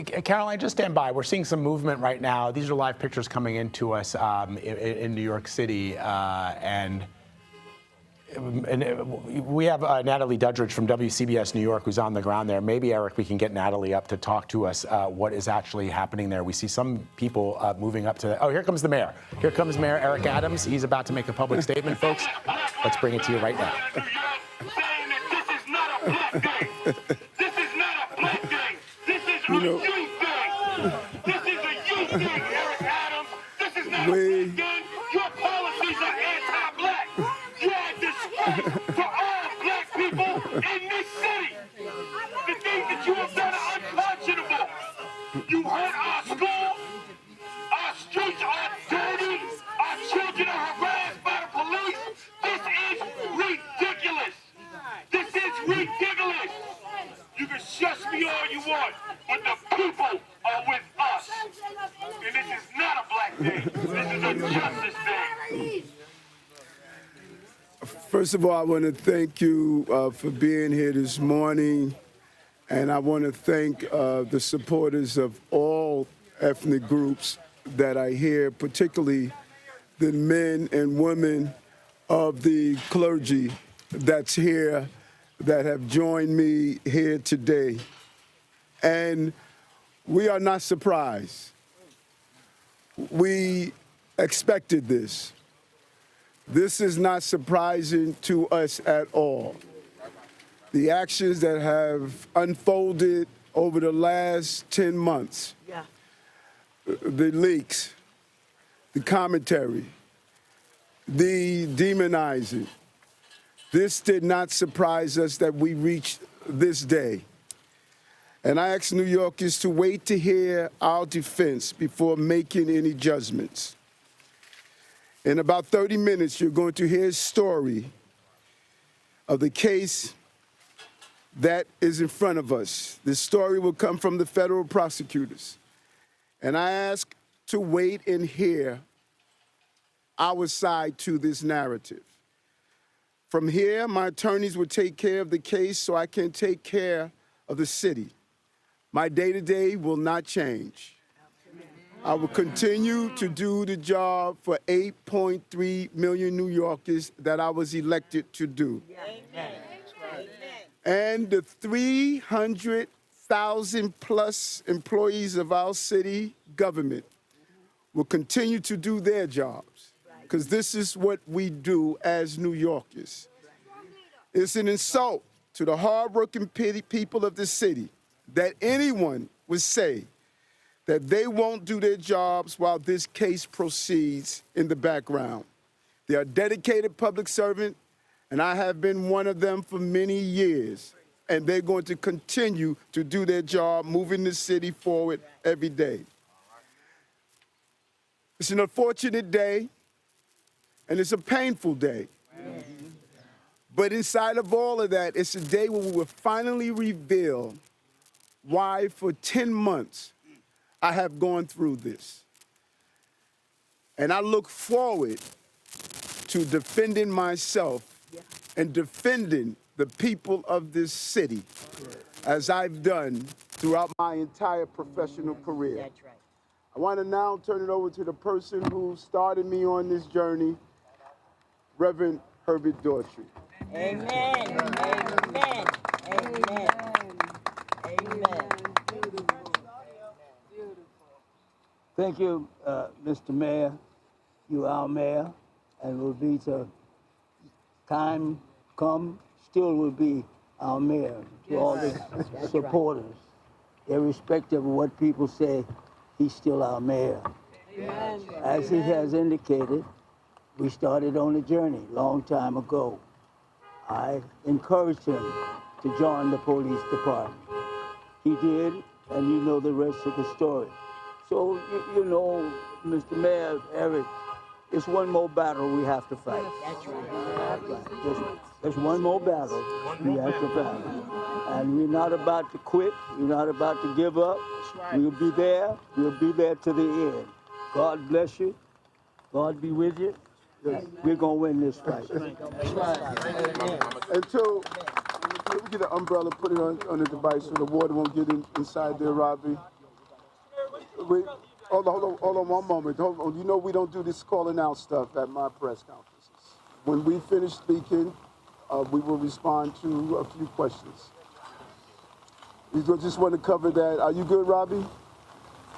Caroline, just stand by. We're seeing some movement right now. These are live pictures coming into us in New York City, and we have Natalie Dudridge from WCBS New York who's on the ground there. Maybe, Eric, we can get Natalie up to talk to us what is actually happening there. We see some people moving up to oh, here comes the mayor. Here comes Mayor Eric Adams. He's about to make a public statement, folks. Let's bring it to you right now. This is not a black day. This is a youth day. This is a youth day, Eric Adams. This is not a black day. Your policies are anti-black. You are a disgrace to all black people in this city. The things that you have done are unconscionable. You hurt our schools. Our streets are dirty. Our children are harassed by the police. This is ridiculous. This is ridiculous. You can shush me all you want, but the people are with us. And this is not a black day. This is a justice day. First of all, I want to thank you for being here this morning. And I want to thank the supporters of all ethnic groups that are here, particularly the men and women of the clergy that's here, that have joined me here today. And we are not surprised. We expected this. This is not surprising to us at all. The actions that have unfolded over the last 10 months, the leaks, the commentary, the demonizing, this did not surprise us that we reached this day. And I ask New Yorkers to wait to hear our defense before making any judgments. In about 30 minutes, you're going to hear a story of the case that is in front of us. This story will come from the federal prosecutors. And I ask to wait and hear our side to this narrative. From here, my attorneys will take care of the case so I can take care of the city. My day-to-day will not change. I will continue to do the job for 8.3 million New Yorkers that I was elected to do. Amen. And the 300,000 plus employees of our city government will continue to do their jobs, because this is what we do as New Yorkers. It's an insult to the hardworking people of the city that anyone would say that they won't do their jobs while this case proceeds in the background. They are dedicated public servants, and I have been one of them for many years, and they're going to continue to do their job, moving the city forward every day. It's an unfortunate day, and it's a painful day. But inside of all of that, it's a day when we will finally reveal why for 10 months I have gone through this. And I look forward to defending myself and defending the people of this city as I've done throughout my entire professional career. That's right. I want to now turn it over to the person who started me on this journey, Reverend Herbert Daughtry. Amen. Amen. Amen. Amen. Thank you, Mr. Mayor. You are our mayor, and will be to time come, still will be our mayor to all the supporters. Irrespective of what people say, he's still our mayor. Amen. As he has indicated, we started on a journey a long time ago. I encouraged him to join the police department. He did, and you know the rest of the story. So, you know, Mr. Mayor, Eric, it's one more battle we have to fight. That's right. There's one more battle we have to fight. And we're not about to quit. We're not about to give up. We'll be there. We'll be there to the end. God bless you. God be with you. We're going to win this fight. And two, let me get an umbrella, put it on the device so the water won't get inside there, Robbie. Wait, hold on one moment. Hold on. You know we don't do this calling out stuff at my press conferences. When we finish speaking, we will respond to a few questions. We just want to cover that. Are you good, Robbie?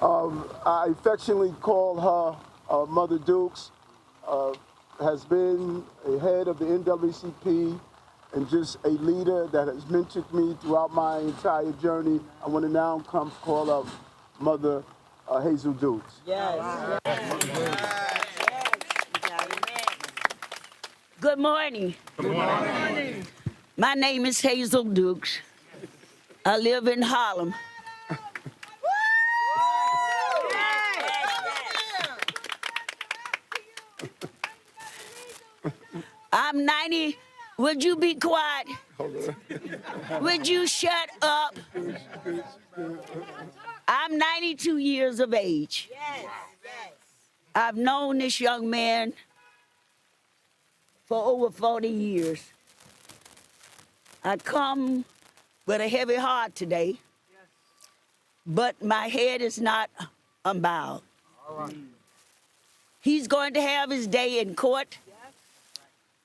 I affectionately call her Mother Dukes. Has been a head of the NAACP and just a leader that has mentored me throughout my entire journey. I want to now come call her Mother Hazel Dukes. Yes. Good morning. Good morning. My name is Hazel Dukes. I live in Harlem. I'm 90. Would you be quiet? Would you shut up? I'm 92 years of age. I've known this young man for over 40 years. I come with a heavy heart today, but my head is not unbowed. He's going to have his day in court,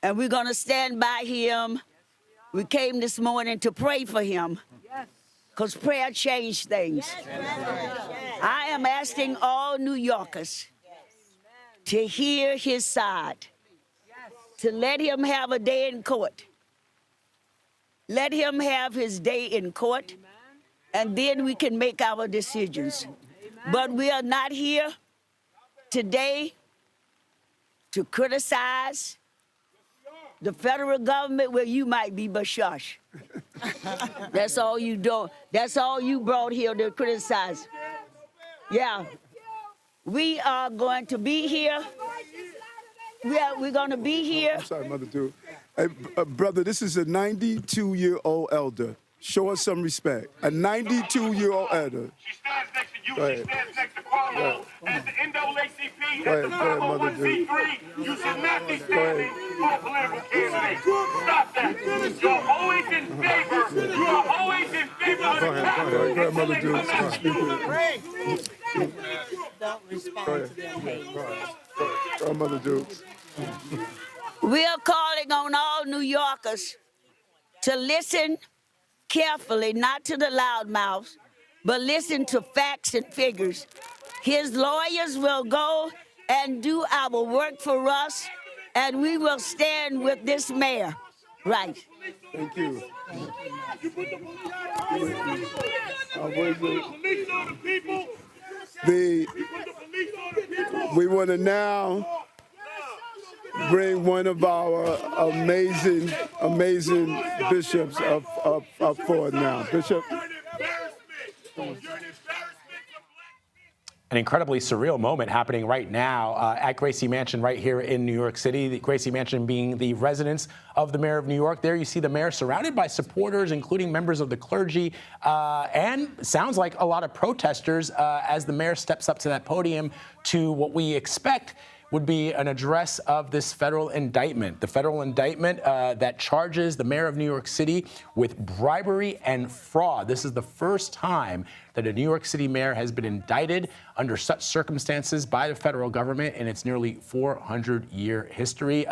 and we're going to stand by him. We came this morning to pray for him, because prayer changed things. I am asking all New Yorkers to hear his side, to let him have a day in court. Let him have his day in court, and then we can make our decisions. But we are not here today to criticize the federal government where you might be, but shush. That's all you do. That's all you brought here to criticize. Yeah. We are going to be here. We're going to be here. I'm sorry, Mother Duke. Hey, brother, this is a 92-year-old elder. Show us some respect. A 92-year-old elder. She stands next to you. She stands next to Cuomo. As the NAACP, as the Mother Duke. 501c3, you should not be standing for a political candidate. Stop that. You're always in favor. You are always in favor of the Go ahead, Mother Duke. Don't respond to them. Go ahead, Mother Duke. We are calling on all New Yorkers to listen carefully, not to the loudmouths, but listen to facts and figures. His lawyers will go and do our work for us, and we will stand with this mayor. Right. Thank you. We want to now bring one of our amazing bishops up forward now. Bishop. An incredibly surreal moment happening right now at Gracie Mansion right here in New York City. The Gracie Mansion being the residence of the mayor of New York. There you see the mayor surrounded by supporters, including members of the clergy, and sounds like a lot of protesters as the mayor steps up to that podium to what we expect would be an address of this federal indictment. The federal indictment that charges the mayor of New York City with bribery and fraud. This is the first time that a New York City mayor has been indicted under such circumstances by the federal government in its nearly 400-year history.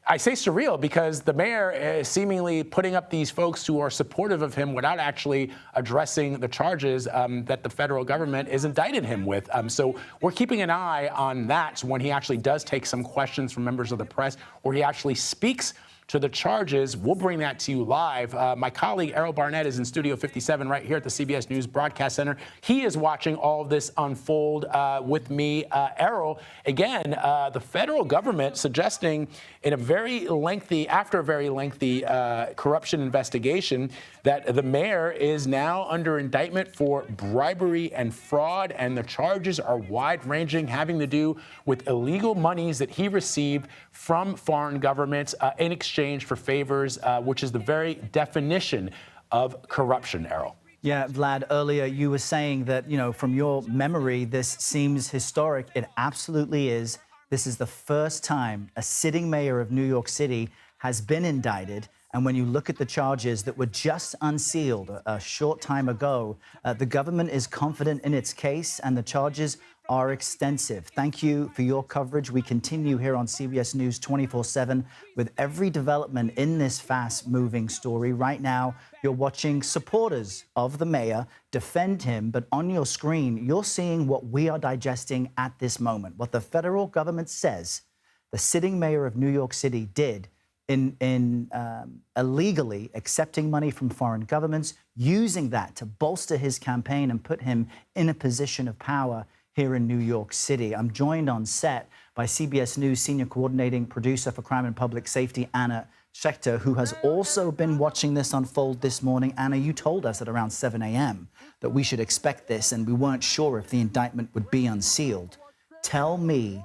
I say surreal because the mayor is seemingly putting up these folks who are supportive of him without actually addressing the charges that the federal government is indicted him with. So we're keeping an eye on that when he actually does take some questions from members of the press, or he actually speaks to the charges. We'll bring that to you live. My colleague Errol Barnett is in Studio 57 right here at the CBS News Broadcast Center. He is watching all of this unfold with me. Errol, again, the federal government suggesting in after a very lengthy corruption investigation that the mayor is now under indictment for bribery and fraud, and the charges are wide-ranging, having to do with illegal monies that he received from foreign governments in exchange for favors, which is the very definition of corruption, Errol. Yeah, Vlad, earlier you were saying that, from your memory, this seems historic. It absolutely is. This is the first time a sitting mayor of New York City has been indicted. And when you look at the charges that were just unsealed a short time ago, the government is confident in its case, and the charges are extensive. Thank you for your coverage. We continue here on CBS News 24/7 with every development in this fast-moving story. Right now, you're watching supporters of the mayor defend him, but on your screen, you're seeing what we are digesting at this moment, what the federal government says the sitting mayor of New York City did in illegally accepting money from foreign governments, using that to bolster his campaign and put him in a position of power here in New York City. I'm joined on set by CBS News senior coordinating producer for crime and public safety, Anna Schecter, who has also been watching this unfold this morning. Anna, you told us at around 7 a.m. that we should expect this, and we weren't sure if the indictment would be unsealed. Tell me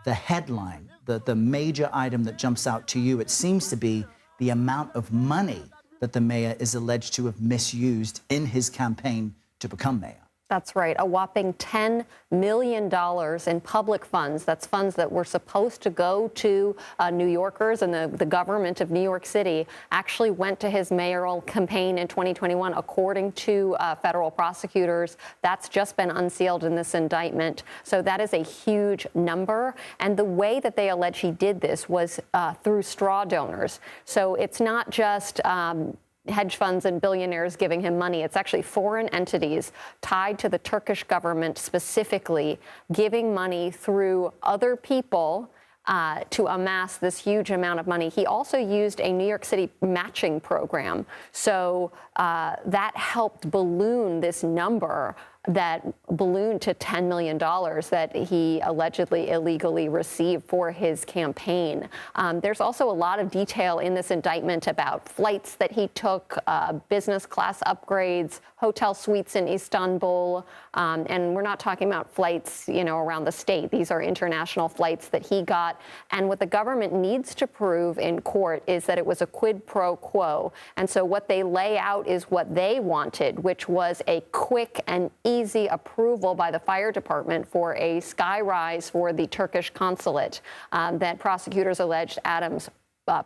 the headline, the major item that jumps out to you. It seems to be the amount of money that the mayor is alleged to have misused in his campaign to become mayor. That's right. A whopping $10 million in public funds. That's funds that were supposed to go to New Yorkers, and the government of New York City actually went to his mayoral campaign in 2021, according to federal prosecutors. That's just been unsealed in this indictment. So that is a huge number. And the way that they allege he did this was through straw donors. So it's not just hedge funds and billionaires giving him money. It's actually foreign entities tied to the Turkish government specifically giving money through other people to amass this huge amount of money. He also used a New York City matching program. So that helped balloon this number that ballooned to $10 million that he allegedly illegally received for his campaign. There's also a lot of detail in this indictment about flights that he took, business class upgrades, hotel suites in Istanbul, and we're not talking about flights, around the state. These are international flights that he got. And what the government needs to prove in court is that it was a quid pro quo. And so what they lay out is what they wanted, which was a quick and easy approval by the fire department for a skyrise for the Turkish consulate that prosecutors alleged Adams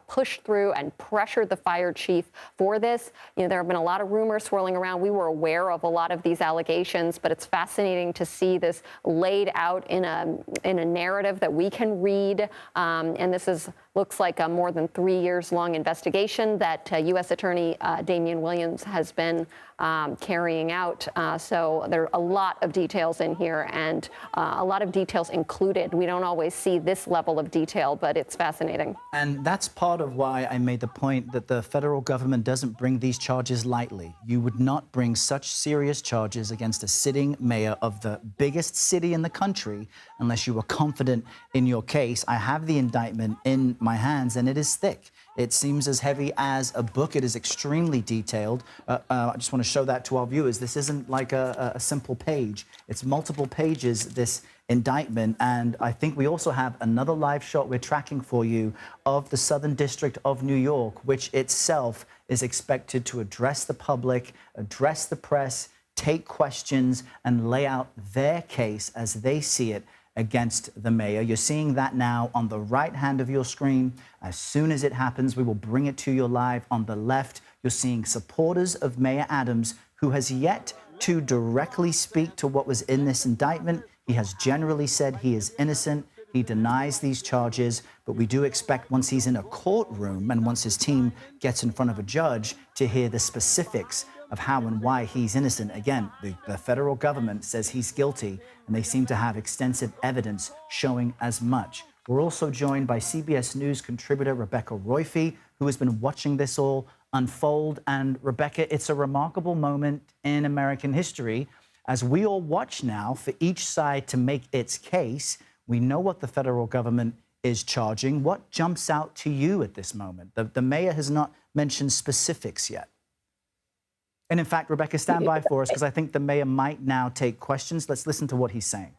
pushed through and pressured the fire chief for this. There have been a lot of rumors swirling around. We were aware of a lot of these allegations, but it's fascinating to see this laid out in a narrative that we can read. And this looks like a more than 3 years long investigation that U.S. Attorney Damian Williams has been carrying out. So there are a lot of details in here, and a lot of details included. We don't always see this level of detail, but it's fascinating. And that's part of why I made the point that the federal government doesn't bring these charges lightly. You would not bring such serious charges against a sitting mayor of the biggest city in the country unless you were confident in your case. I have the indictment in my hands, and it is thick. It seems as heavy as a book. It is extremely detailed. I just want to show that to our viewers. This isn't like a simple page. It's multiple pages, this indictment. And I think we also have another live shot we're tracking for you of the Southern District of New York, which itself is expected to address the public, address the press, take questions, and lay out their case as they see it against the mayor. You're seeing that now on the right hand of your screen. As soon as it happens, we will bring it to you live. On the left, you're seeing supporters of Mayor Adams, who has yet to directly speak to what was in this indictment. He has generally said he is innocent. He denies these charges, but we do expect once he's in a courtroom and once his team gets in front of a judge to hear the specifics of how and why he's innocent. Again, the federal government says he's guilty, and they seem to have extensive evidence showing as much. We're also joined by CBS News contributor Rebecca Roife, who has been watching this all unfold. And Rebecca, it's a remarkable moment in American history as we all watch now for each side to make its case. We know what the federal government is charging. What jumps out to you at this moment? The mayor has not mentioned specifics yet. And in fact, Rebecca, stand by for us, because I think the mayor might now take questions. Let's listen to what he's saying.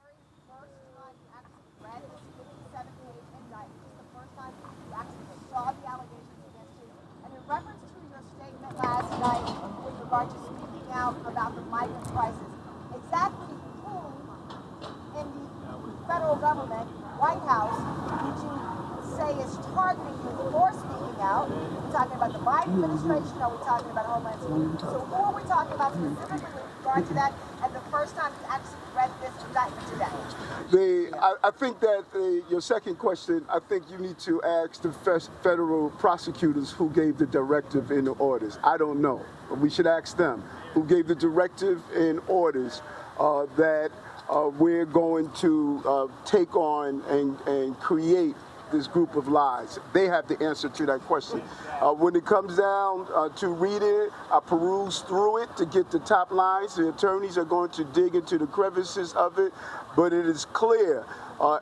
Last night with regard to speaking out about the migrant crisis, exactly whom in the federal government, White House, did you say is targeting you for speaking out? Are we talking about the Biden administration? Are we talking about Homeland Security? So who are we talking about specifically with regard to that? And the first time you actually read this indictment today? I think that your second question, I think you need to ask the federal prosecutors who gave the directive in the orders. I don't know. We should ask them who gave the directive in orders that we're going to take on and create this group of lies. They have the answer to that question. When it comes down to reading it, I peruse through it to get the top lines. The attorneys are going to dig into the crevices of it, but it is clear.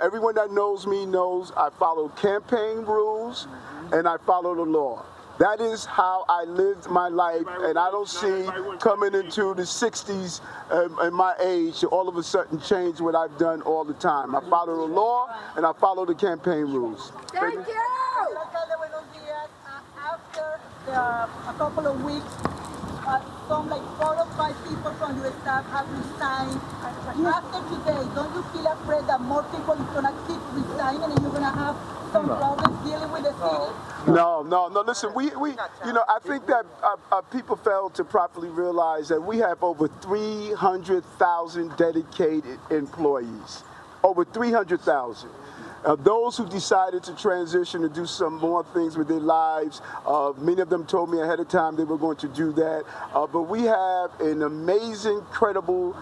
Everyone that knows me knows I follow campaign rules and I follow the law. That is how I lived my life, and I don't see coming into the 60s and my age to all of a sudden change what I've done all the time. I follow the law and I follow the campaign rules. Thank you! After a couple of weeks, some like 4 or 5 people from your staff have resigned. After today, don't you feel afraid that more people are going to keep resigning and you're going to have some problems dealing with the city? No. Listen, we I think that people fail to properly realize that we have over 300,000 dedicated employees. Over 300,000. Those who decided to transition and do some more things with their lives, many of them told me ahead of time they were going to do that. But we have an amazing, credible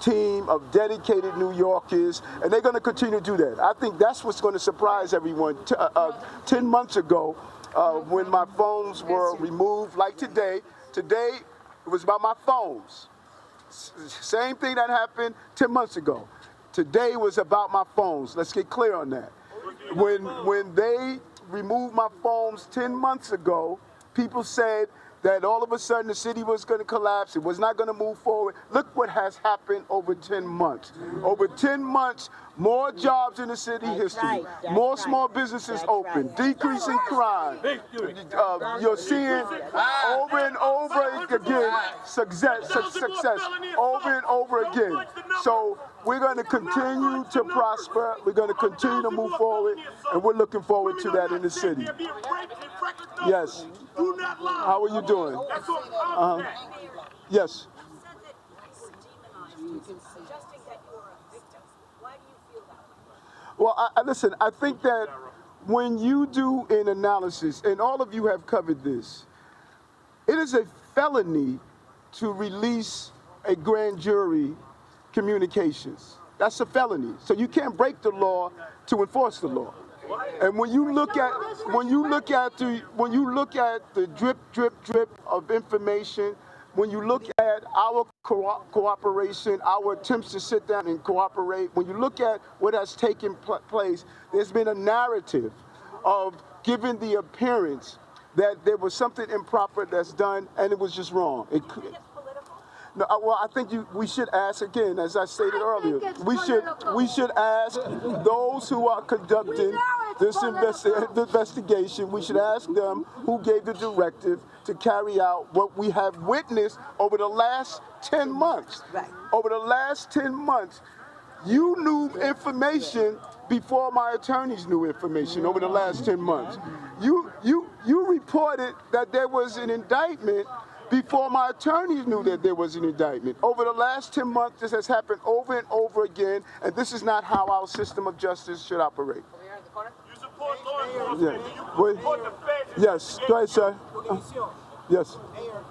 team of dedicated New Yorkers, and they're going to continue to do that. I think that's what's going to surprise everyone. 10 months ago, when my phones were removed, like today it was about my phones. Same thing that happened 10 months ago. Today was about my phones. Let's get clear on that. When they removed my phones 10 months ago, people said that all of a sudden the city was going to collapse. It was not going to move forward. Look what has happened over 10 months. Over 10 months, more jobs in the city history, more small businesses open, decreasing crime. You're seeing over and over again success over and over again. So we're going to continue to prosper. We're going to continue to move forward, and we're looking forward to that in the city. Yes. How are you doing? Yes. Well, listen, I think that when you do an analysis, and all of you have covered this, it is a felony to release a grand jury communications. That's a felony. So you can't break the law to enforce the law. And when you look at the drip of information, when you look at our cooperation, our attempts to sit down and cooperate, when you look at what has taken place, there's been a narrative of giving the appearance that there was something improper that's done and it was just wrong. No, well, I think we should ask again, as I stated earlier. We should ask those who are conducting this investigation. We should ask them who gave the directive to carry out what we have witnessed over the last 10 months. Over the last 10 months, you knew information before my attorneys knew information over the last 10 months. You reported that there was an indictment before my attorneys knew that there was an indictment. Over the last 10 months, this has happened over and over again, and this is not how our system of justice should operate. You support law enforcement. Yeah. You support the feds. Yes, go ahead, sir. Yes. Mayor,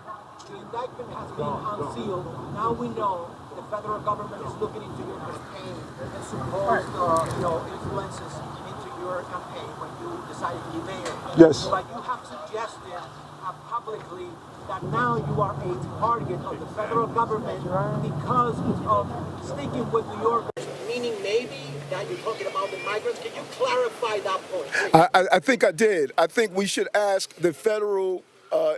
the indictment has been unsealed. Now we know the federal government is looking into your campaign and supposed influences into your campaign when you decided to be mayor. Yes. But you have suggested publicly that now you are a target of the federal government because of sticking with New York, meaning maybe that you're talking about the migrants. Can you clarify that point? I think I did. I think we should ask the federal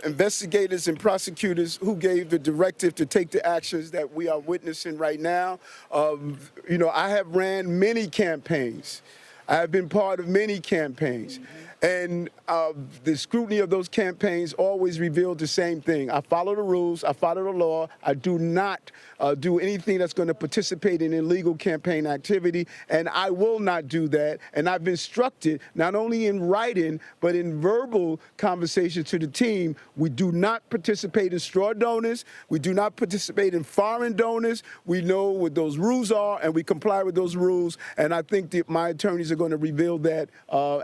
investigators and prosecutors who gave the directive to take the actions that we are witnessing right now. I have ran many campaigns. I have been part of many campaigns. And the scrutiny of those campaigns always revealed the same thing. I follow the rules. I follow the law. I do not do anything that's going to participate in illegal campaign activity, and I will not do that. And I've instructed, not only in writing, but in verbal conversations to the team, we do not participate in straw donors. We do not participate in foreign donors. We know what those rules are, and we comply with those rules. And I think that my attorneys are going to reveal that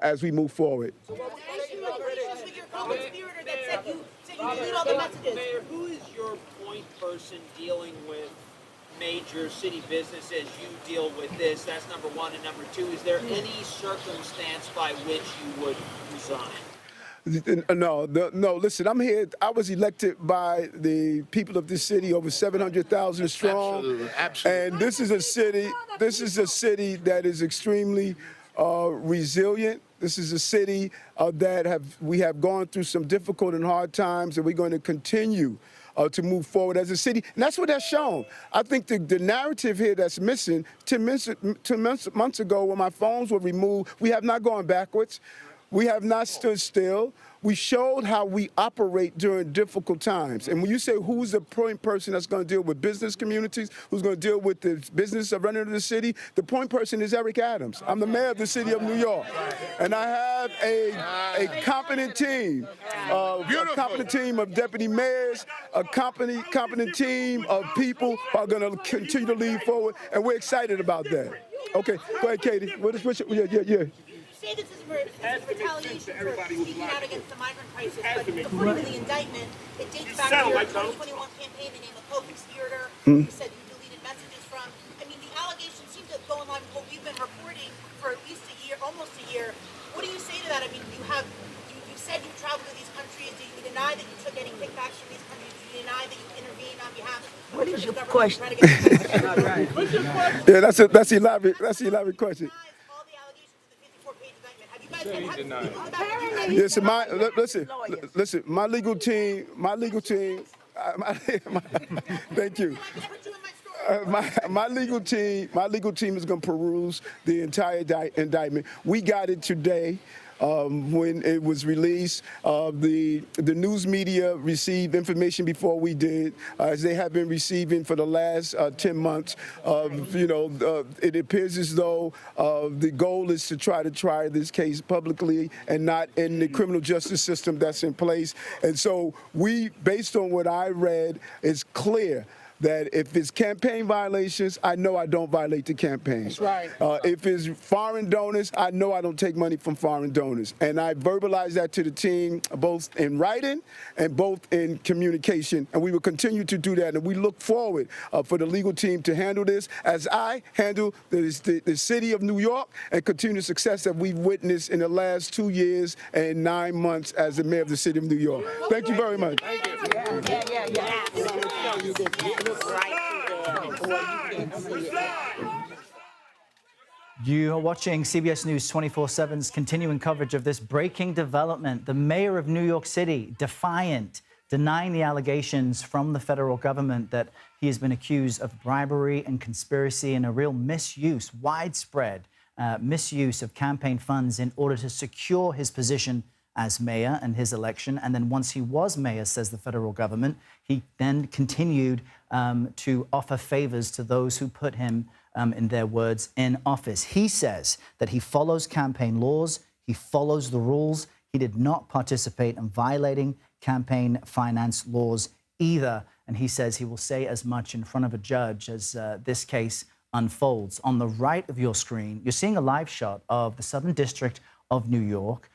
as we move forward. So what was with your co-conspirator that said you delete all the messages? Mayor, who is your point person dealing with major city businesses? You deal with this. That's number one. And number two, is there any circumstance by which you would resign? No, listen, I'm here. I was elected by the people of this city, over 700,000 strong. Absolutely. And this is a city that is extremely resilient. This is a city that we have gone through some difficult and hard times, and we're going to continue to move forward as a city. And that's what that's shown. I think the narrative here that's missing, 10 months ago when my phones were removed, we have not gone backwards. We have not stood still. We showed how we operate during difficult times. And when you say who's the point person that's going to deal with business communities, who's going to deal with the business of running the city, the point person is Eric Adams. I'm the mayor of the city of New York. And I have a competent team, of deputy mayors, a competent team of people who are going to continue to lead forward. And we're excited about that. Okay, go ahead, Katie. Yeah. Say this is retaliation for speaking out against the migrant crisis, but according to the indictment, it dates back to your 2021 campaign, the name of co-conspirator, you said you deleted messages from. I mean, the allegations seem to go in line with what we've been reporting for at least a year, almost a year. What do you say to that? I mean, you said you traveled to these countries. Do you deny that you took any kickbacks from these countries? Do you deny that you intervened on behalf of What is your the question? government? Yeah, that's an elaborate question. Listen, my legal team. Thank you. My legal team is going to peruse the entire indictment. We got it today. When it was released, the news media received information before we did, as they have been receiving for the last 10 months. It appears as though the goal is to try this case publicly and not in the criminal justice system that's in place. And so based on what I read, it's clear that if it's campaign violations, I know I don't violate the campaign. That's right. If it's foreign donors, I know I don't take money from foreign donors. And I verbalize that to the team, both in writing and both in communication. And we will continue to do that. And we look forward for the legal team to handle this as I handle the city of New York and continue the success that we've witnessed in the last 2 years and 9 months as the mayor of the city of New York. Thank you very much. Yeah. You are watching CBS News 24/7's continuing coverage of this breaking development. The mayor of New York City, defiant, denying the allegations from the federal government that he has been accused of bribery and conspiracy and a real misuse, widespread misuse of campaign funds in order to secure his position as mayor and his election. And then once he was mayor, says the federal government, he then continued to offer favors to those who put him, in their words, in office. He says that he follows campaign laws, he follows the rules. He did not participate in violating campaign finance laws either. And he says he will say as much in front of a judge as this case unfolds. On the right of your screen, you're seeing a live shot of the Southern District of New York,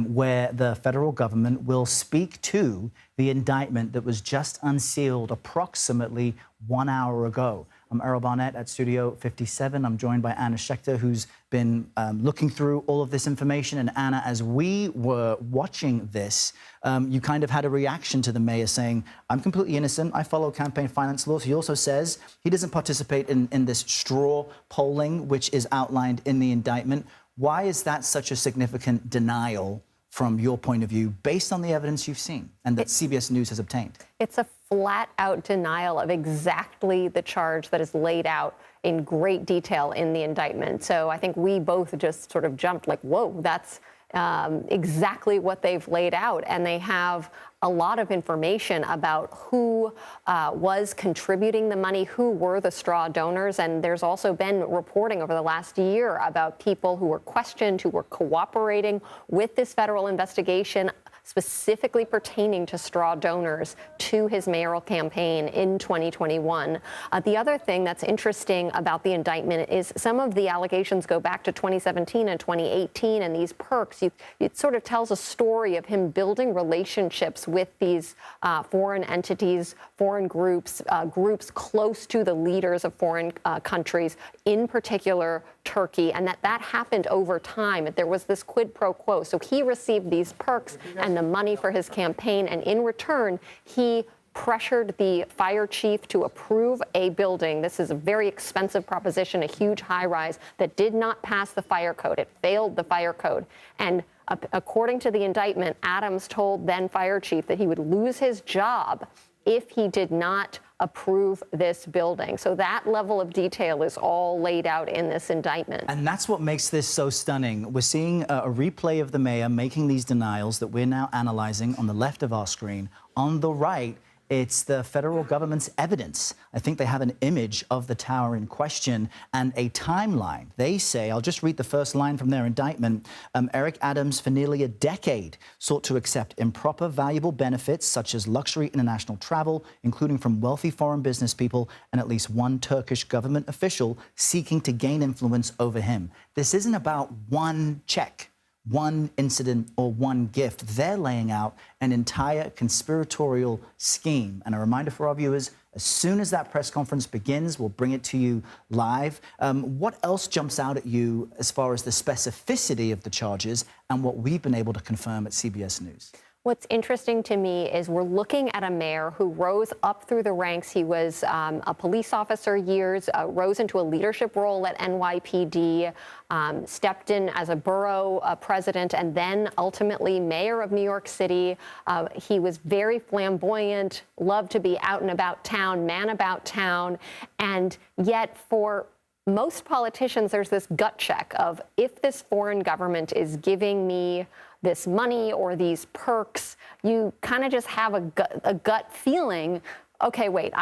where the federal government will speak to the indictment that was just unsealed approximately 1 hour ago. I'm Errol Barnett at Studio 57. I'm joined by Anna Schecter, who's been looking through all of this information. And Anna, as we were watching this, you kind of had a reaction to the mayor saying, I'm completely innocent. I follow campaign finance laws. He also says he doesn't participate in this straw polling, which is outlined in the indictment. Why is that such a significant denial from your point of view, based on the evidence you've seen and that CBS News has obtained? It's a flat-out denial of exactly the charge that is laid out in great detail in the indictment. So I think we both just sort of jumped like, whoa, that's exactly what they've laid out, and they have a lot of information about who was contributing the money, who were the straw donors, and there's also been reporting over the last year about people who were questioned, who were cooperating with this federal investigation, specifically pertaining to straw donors to his mayoral campaign in 2021. The other thing that's interesting about the indictment is some of the allegations go back to 2017 and 2018, and these perks, it sort of tells a story of him building relationships with these foreign entities, foreign groups, groups close to the leaders of foreign countries, in particular Turkey, and that happened over time. There was this quid pro quo. So he received these perks and the money for his campaign, and in return, he pressured the fire chief to approve a building. This is a very expensive proposition, a huge high-rise that did not pass the fire code. It failed the fire code. And according to the indictment, Adams told then fire chief that he would lose his job if he did not approve this building. So that level of detail is all laid out in this indictment. And that's what makes this so stunning. We're seeing a replay of the mayor making these denials that we're now analyzing on the left of our screen. On the right, it's the federal government's evidence. I think they have an image of the tower in question and a timeline. They say, I'll just read the first line from their indictment, Eric Adams for nearly a decade sought to accept improper valuable benefits such as luxury international travel, including from wealthy foreign business people and at least one Turkish government official seeking to gain influence over him. This isn't about one check, one incident or one gift. They're laying out an entire conspiratorial scheme. And a reminder for our viewers, as soon as that press conference begins, we'll bring it to you live. What else jumps out at you as far as the specificity of the charges and what we've been able to confirm at CBS News? What's interesting to me is we're looking at a mayor who rose up through the ranks. He was a police officer years, rose into a leadership role at NYPD, stepped in as a borough president, and then ultimately mayor of New York City. He was very flamboyant, loved to be out and about town, man about town, and yet for most politicians, there's this gut check of if this foreign government is giving me this money or these perks, you kind of just have a gut feeling, okay, wait,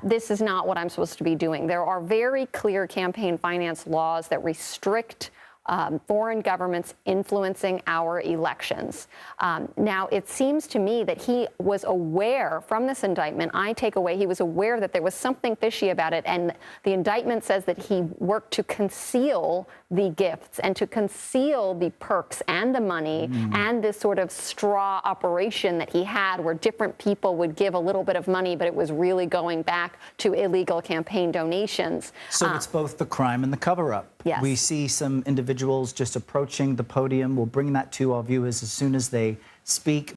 this is not what I'm supposed to be doing. There are very clear campaign finance laws that restrict foreign governments influencing our elections. Now, it seems to me that he was aware from this indictment, I take away, he was aware that there was something fishy about it, and the indictment says that he worked to conceal the gifts and to conceal the perks and the money and this sort of straw operation that he had where different people would give a little bit of money, but it was really going back to illegal campaign donations. So it's both the crime and the cover-up. Yes. We see some individuals just approaching the podium. We'll bring that to our viewers as soon as they speak.